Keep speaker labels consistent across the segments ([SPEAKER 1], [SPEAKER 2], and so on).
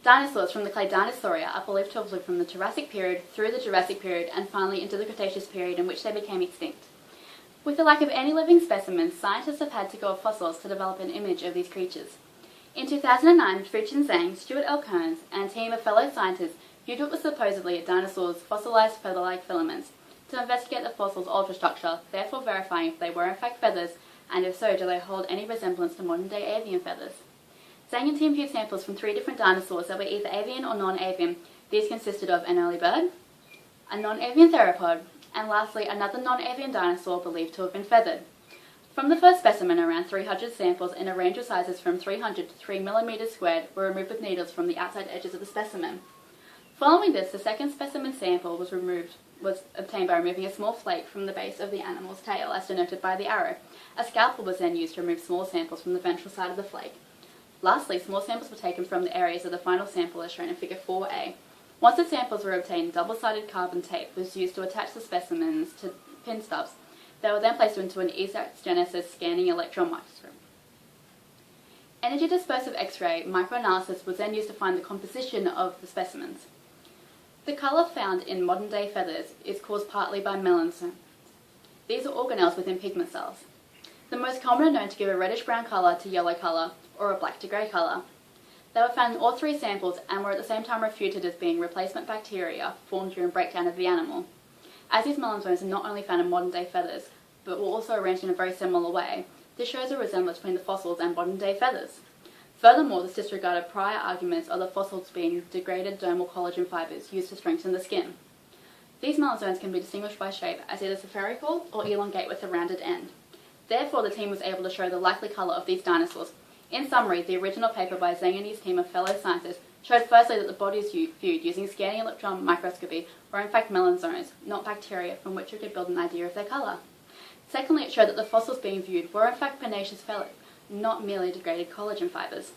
[SPEAKER 1] Dinosaurs from the clade Dinosauria are believed to have lived from the Jurassic period through the Jurassic period and finally into the Cretaceous period, in which they became extinct. With the lack of any living specimens, scientists have had to go with fossils to develop an image of these creatures. In 2009, Fucheng, Zhang, Stuart, Kearns, and a team of fellow scientists viewed what was supposedly a dinosaur's fossilized feather-like filaments to investigate the fossil's ultrastructure, therefore verifying if they were in fact feathers, and if so, do they hold any resemblance to modern-day avian feathers. Zhang and team viewed samples from 3 different dinosaurs that were either avian or non-avian. These consisted of an early bird, a non-avian theropod, and lastly another non-avian dinosaur believed to have been feathered. From the first specimen, around 300 samples in a range of sizes from 300 to 3 mm squared were removed with needles from the outside edges of the specimen. Following this, the second specimen sample was obtained by removing a small flake from the base of the animal's tail, as denoted by the arrow. A scalpel was then used to remove small samples from the ventral side of the flake. Lastly, small samples were taken from the areas of the final sample as shown in Figure 4a. Once the samples were obtained, double-sided carbon tape was used to attach the specimens to pin stubs. They were then placed into an Genesis scanning electron microscope. Energy dispersive X-ray microanalysis was then used to find the composition of the specimens. The colour found in modern-day feathers is caused partly by melanosomes. These are organelles within pigment cells. The most common are known to give a reddish-brown colour to yellow colour, or a black to grey colour. They were found in all 3 samples and were at the same time refuted as being replacement bacteria formed during breakdown of the animal. As these melanosomes are not only found in modern-day feathers, but were also arranged in a very similar way, this shows a resemblance between the fossils and modern-day feathers. Furthermore, this disregarded prior arguments of the fossils being degraded dermal collagen fibres used to strengthen the skin. These melanosomes can be distinguished by shape as either spherical or elongate with a rounded end. Therefore, the team was able to show the likely colour of these dinosaurs. In summary, the original paper by Zhang and his team of fellow scientists showed firstly that the bodies viewed using scanning electron microscopy were in fact melanosomes, not bacteria, from which we could build an idea of their colour. Secondly, it showed that the fossils being viewed were in fact pennaceous pellets, not merely degraded collagen fibres.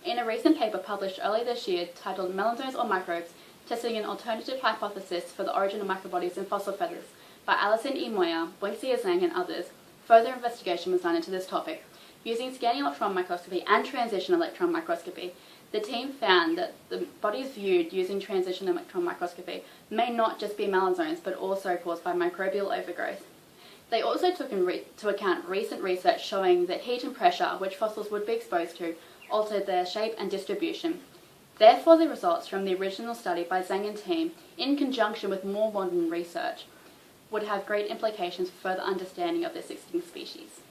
[SPEAKER 1] In a recent paper published earlier this year titled Melanosomes or Microbes, testing an alternative hypothesis for the origin of microbodies in fossil feathers by Alison E. Moyer, Wenxia Zhang and others, further investigation was done into this topic. Using scanning electron microscopy and transition electron microscopy, the team found that the bodies viewed using transition electron microscopy may not just be melanosomes but also caused by microbial overgrowth. They also took into account recent research showing that heat and pressure, which fossils would be exposed to, altered their shape and distribution. Therefore, the results from the original study by Zhang and team, in conjunction with more modern research, would have great implications for further understanding of this extinct species.